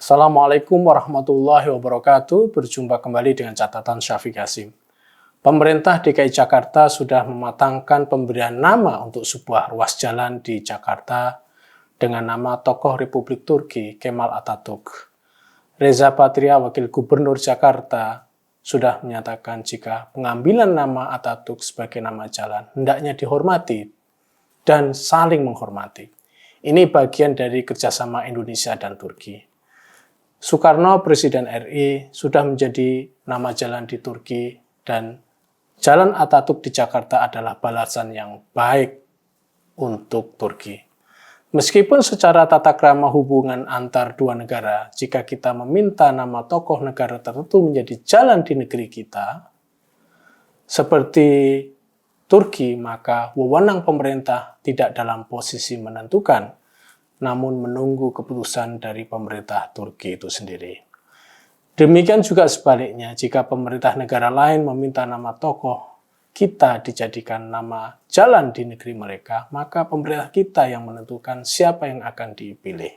Assalamualaikum warahmatullahi wabarakatuh. Berjumpa kembali dengan catatan Syafiq Hasim. Pemerintah DKI Jakarta sudah mematangkan pemberian nama untuk sebuah ruas jalan di Jakarta dengan nama tokoh Republik Turki Kemal Atatürk. Reza Patria, Wakil Gubernur Jakarta, sudah menyatakan jika pengambilan nama Atatürk sebagai nama jalan hendaknya dihormati dan saling menghormati. Ini bagian dari kerjasama Indonesia dan Turki. Soekarno, Presiden RI, sudah menjadi nama jalan di Turki dan Jalan Atatürk di Jakarta adalah balasan yang baik untuk Turki. Meskipun secara tata krama hubungan antar dua negara, jika kita meminta nama tokoh negara tertentu menjadi jalan di negeri kita, seperti Turki, maka wewenang pemerintah tidak dalam posisi menentukan, namun menunggu keputusan dari pemerintah Turki itu sendiri. Demikian juga sebaliknya, jika pemerintah negara lain meminta nama tokoh kita dijadikan nama jalan di negeri mereka, maka pemerintah kita yang menentukan siapa yang akan dipilih.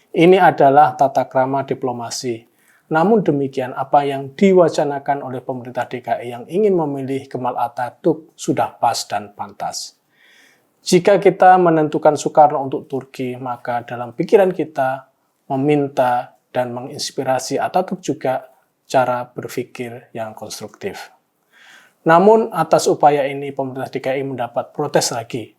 Ini adalah tata krama diplomasi. Namun demikian, apa yang diwacanakan oleh pemerintah DKI yang ingin memilih Kemal Atatürk sudah pas dan pantas. Jika kita menentukan Soekarno untuk Turki, maka dalam pikiran kita meminta dan menginspirasi Atatürk juga cara berpikir yang konstruktif. Namun atas upaya ini pemerintah DKI mendapat protes lagi.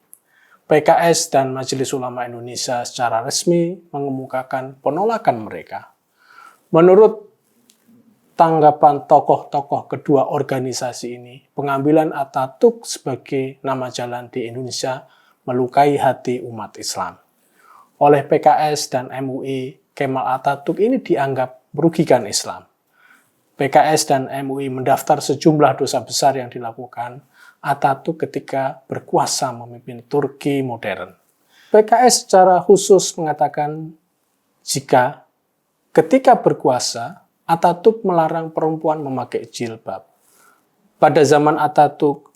PKS dan Majelis Ulama Indonesia secara resmi mengemukakan penolakan mereka. Menurut tanggapan tokoh-tokoh kedua organisasi ini, pengambilan Atatürk sebagai nama jalan di Indonesia melukai hati umat Islam. Oleh PKS dan MUI, Kemal Atatürk ini dianggap merugikan Islam. PKS dan MUI mendaftar sejumlah dosa besar yang dilakukan Atatürk ketika berkuasa memimpin Turki modern. PKS secara khusus mengatakan jika ketika berkuasa, Atatürk melarang perempuan memakai jilbab. Pada zaman Atatürk,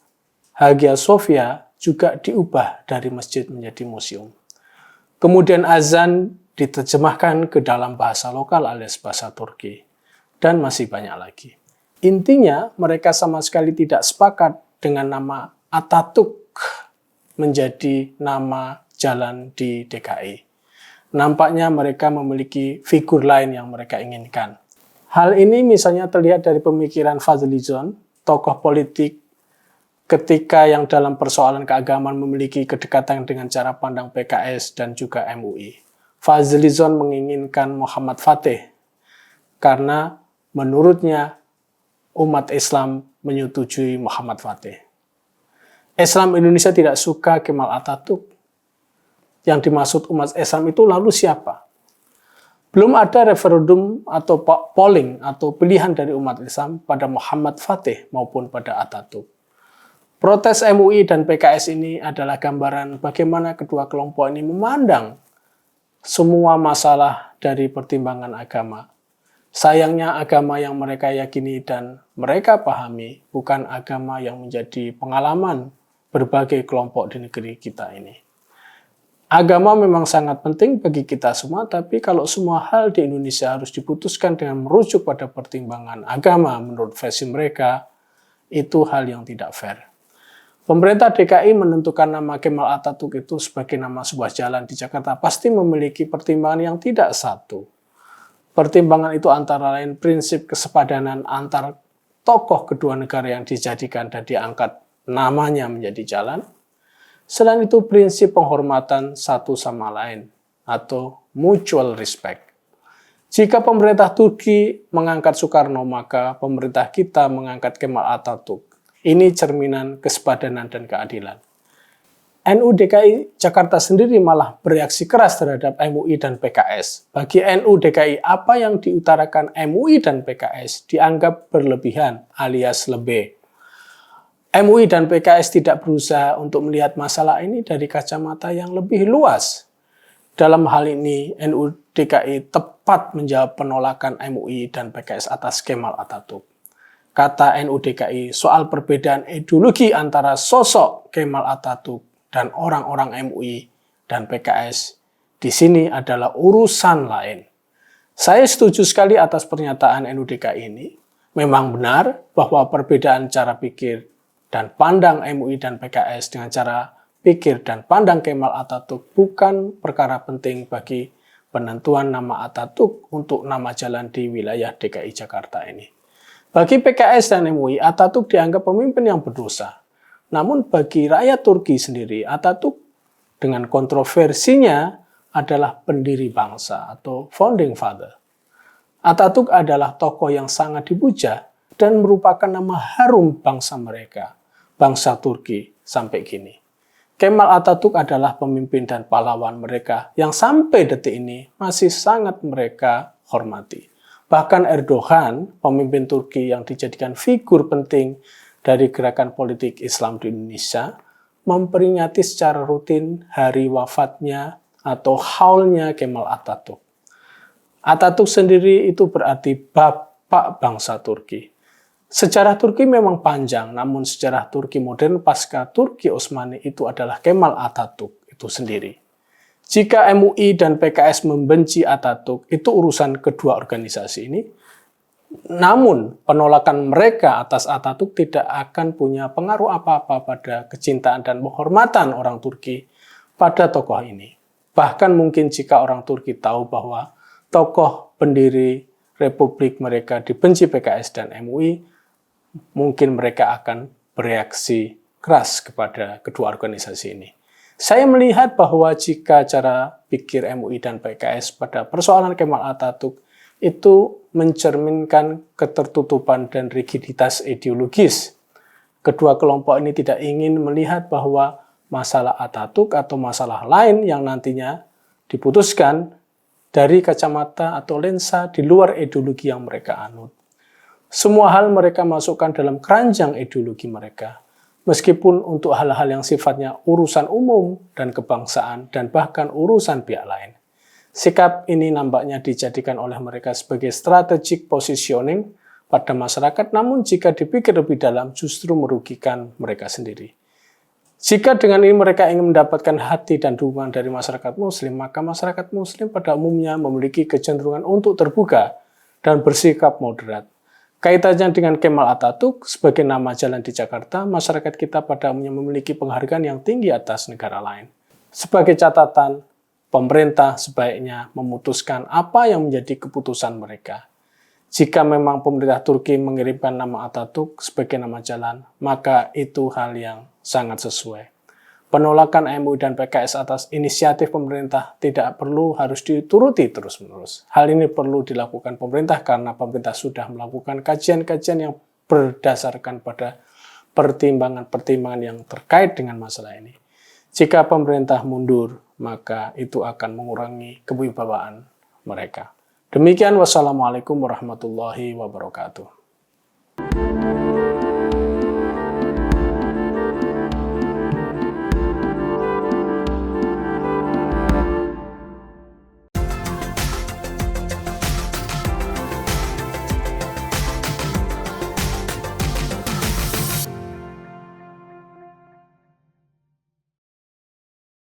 Hagia Sophia juga diubah dari masjid menjadi museum. Kemudian azan diterjemahkan ke dalam bahasa lokal alias bahasa Turki. Dan masih banyak lagi. Intinya, mereka sama sekali tidak sepakat dengan nama Atatürk menjadi nama jalan di DKI. Nampaknya mereka memiliki figur lain yang mereka inginkan. Hal ini misalnya terlihat dari pemikiran Fadlizon, tokoh politik ketika yang dalam persoalan keagamaan memiliki kedekatan dengan cara pandang PKS dan juga MUI. Fadlizon menginginkan Muhammad Fatih karena menurutnya umat Islam menyetujui Muhammad Fatih. Islam Indonesia tidak suka Kemal Atatürk. Yang dimaksud umat Islam itu lalu siapa? Belum ada referendum atau polling atau pilihan dari umat Islam pada Muhammad Fatih maupun pada Atatürk. Protes MUI dan PKS ini adalah gambaran bagaimana kedua kelompok ini memandang semua masalah dari pertimbangan agama. Sayangnya agama yang mereka yakini dan mereka pahami bukan agama yang menjadi pengalaman berbagai kelompok di negeri kita ini. Agama memang sangat penting bagi kita semua, tapi kalau semua hal di Indonesia harus diputuskan dengan merujuk pada pertimbangan agama menurut versi mereka, itu hal yang tidak fair. Pemerintah DKI menentukan nama Kemal Atatürk itu sebagai nama sebuah jalan di Jakarta pasti memiliki pertimbangan yang tidak satu. Pertimbangan itu antara lain prinsip kesepadanan antar tokoh kedua negara yang dijadikan dan diangkat namanya menjadi jalan. Selain itu prinsip penghormatan satu sama lain atau mutual respect. Jika pemerintah Turki mengangkat Soekarno, maka pemerintah kita mengangkat Kemal Atatürk. Ini cerminan kesepadanan dan keadilan. NU DKI Jakarta sendiri malah bereaksi keras terhadap MUI dan PKS. Bagi NU DKI, apa yang diutarakan MUI dan PKS dianggap berlebihan alias lebih. MUI dan PKS tidak berusaha untuk melihat masalah ini dari kacamata yang lebih luas. Dalam hal ini, NU DKI tepat menjawab penolakan MUI dan PKS atas Kemal Atatürk. Kata NU DKI soal perbedaan ideologi antara sosok Kemal Atatürk dan orang-orang MUI dan PKS di sini adalah urusan lain. Saya setuju sekali atas pernyataan NUDK ini. Memang benar bahwa perbedaan cara pikir dan pandang MUI dan PKS dengan cara pikir dan pandang Kemal Atatürk bukan perkara penting bagi penentuan nama Atatürk untuk nama jalan di wilayah DKI Jakarta ini. Bagi PKS dan MUI, Atatürk dianggap pemimpin yang berdosa. Namun bagi rakyat Turki sendiri, Atatürk dengan kontroversinya adalah pendiri bangsa atau founding father. Atatürk adalah tokoh yang sangat dipuja dan merupakan nama harum bangsa mereka, bangsa Turki sampai kini. Kemal Atatürk adalah pemimpin dan pahlawan mereka yang sampai detik ini masih sangat mereka hormati. Bahkan Erdogan, pemimpin Turki yang dijadikan figur penting dari gerakan politik Islam di Indonesia, memperingati secara rutin hari wafatnya atau haulnya Kemal Atatürk. Atatürk sendiri itu berarti bapak bangsa Turki. Sejarah Turki memang panjang, namun sejarah Turki modern pasca Turki Utsmani itu adalah Kemal Atatürk itu sendiri. Jika MUI dan PKS membenci Atatürk, itu urusan kedua organisasi ini. Namun, penolakan mereka atas Atatürk tidak akan punya pengaruh apa-apa pada kecintaan dan penghormatan orang Turki pada tokoh ini. Bahkan mungkin jika orang Turki tahu bahwa tokoh pendiri republik mereka dibenci PKS dan MUI, mungkin mereka akan bereaksi keras kepada kedua organisasi ini. Saya melihat bahwa jika cara pikir MUI dan PKS pada persoalan Kemal Atatürk itu mencerminkan ketertutupan dan rigiditas ideologis. Kedua kelompok ini tidak ingin melihat bahwa masalah Atatürk atau masalah lain yang nantinya diputuskan dari kacamata atau lensa di luar ideologi yang mereka anut. Semua hal mereka masukkan dalam keranjang ideologi mereka, meskipun untuk hal-hal yang sifatnya urusan umum dan kebangsaan dan bahkan urusan pihak lain. Sikap ini nampaknya dijadikan oleh mereka sebagai strategic positioning pada masyarakat, namun jika dipikir lebih dalam justru merugikan mereka sendiri. Jika dengan ini mereka ingin mendapatkan hati dan dukungan dari masyarakat Muslim, maka masyarakat Muslim pada umumnya memiliki kecenderungan untuk terbuka dan bersikap moderat. Kaitannya dengan Kemal Atatürk sebagai nama jalan di Jakarta, masyarakat kita pada umumnya memiliki penghargaan yang tinggi atas negara lain. Sebagai catatan, pemerintah sebaiknya memutuskan apa yang menjadi keputusan mereka. Jika memang pemerintah Turki mengirimkan nama Atatürk sebagai nama jalan, maka itu hal yang sangat sesuai. Penolakan MUI dan PKS atas inisiatif pemerintah tidak perlu harus dituruti terus-menerus. Hal ini perlu dilakukan pemerintah karena pemerintah sudah melakukan kajian-kajian yang berdasarkan pada pertimbangan-pertimbangan yang terkait dengan masalah ini. Jika pemerintah mundur, maka itu akan mengurangi kewibawaan mereka. Demikian, wassalamualaikum warahmatullahi wabarakatuh.